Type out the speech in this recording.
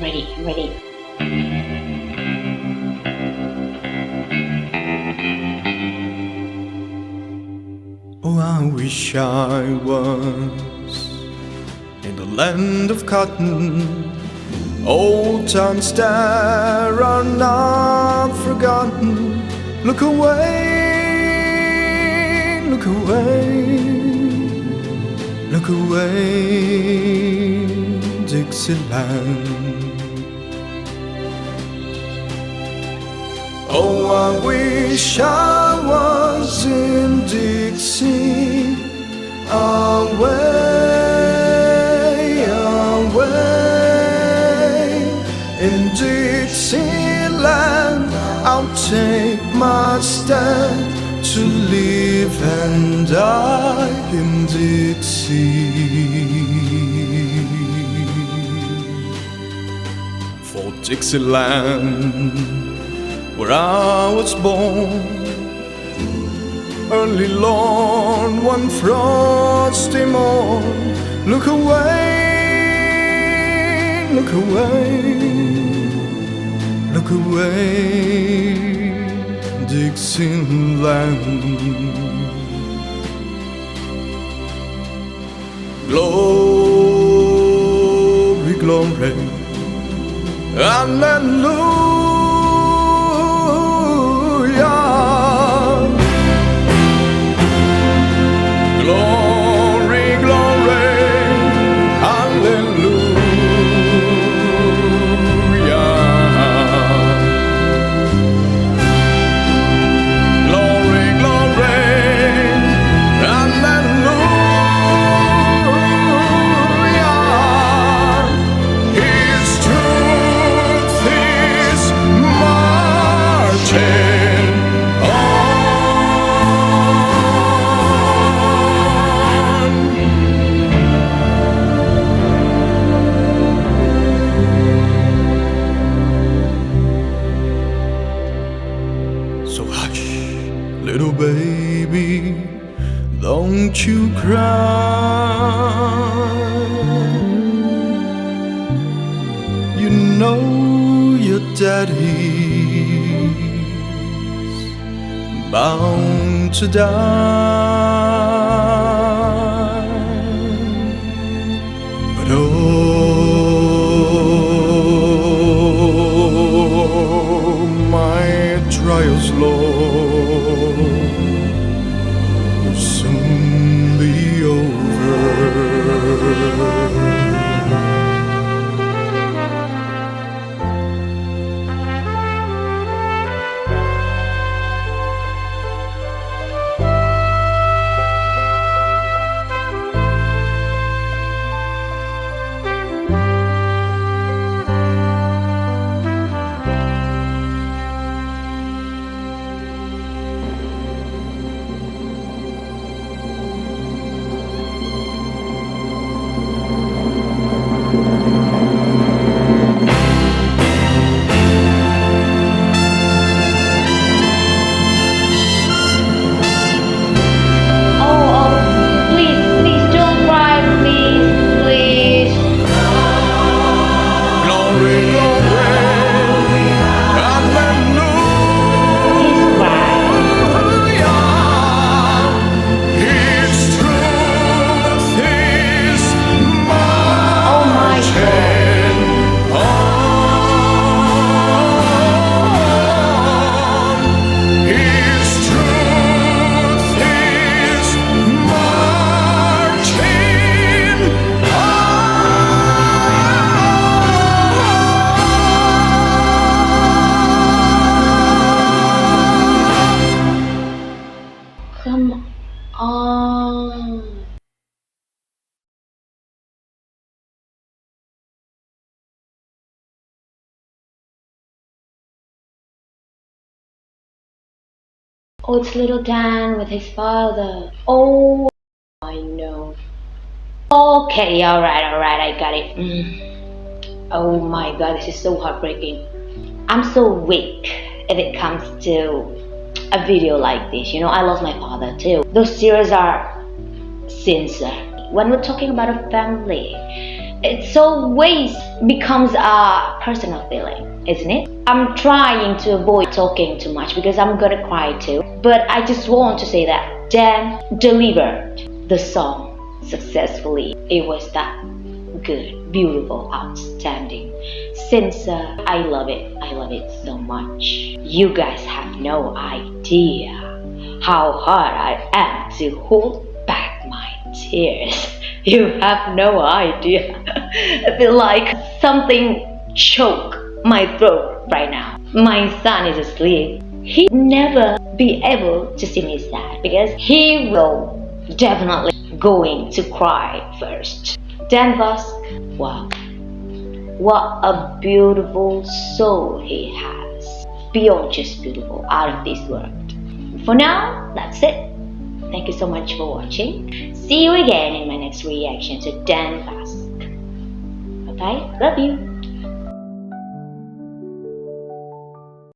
ready. Oh, I wish I was in the land of cotton. Old times there are not forgotten. Look away, look away, look away, Dixieland. Oh, I wish I was in Dixie, away, away. In Dixieland, I'll take my stand to live and die in Dixie. For Dixieland, where I was born, early lorn one frosty morn. Look away, look away, look away, Dixieland. Glory, glory, hallelujah. Glory, glory, hallelujah. Glory, glory, hallelujah. His truth is marching on. So hush, little baby, don't you cry. You know your daddy's bound to die. But oh, my trials, Lord, will soon be over. Please don't cry, please. Glory, glory, hallelujah. His truth is marching on. His truth is marching Come on. Oh, it's little Dan with his father. Oh, I know. Okay, alright, I got it. Oh my god, this is so heartbreaking. I'm so weak if it comes to a video like this. You know, I lost my father too. Those tears are sincere. When we're talking about a family, It's always becomes a personal feeling, isn't it? I'm trying to avoid talking too much because I'm gonna cry too. But I just want to say that Dan delivered the song successfully. It was that good, beautiful, outstanding. Since I love it so much. You guys have no idea how hard I am to hold back my tears. You have no idea. I feel like something choke my throat right now. My son is asleep. He never be able to see me sad because he will definitely going to cry first. Dan Vasc, wow, what a beautiful soul he has. Beyond just beautiful, out of this world. For now, that's it. Thank you so much for watching. See you again in my next reaction to Dan Vasc. Bye bye. Love you.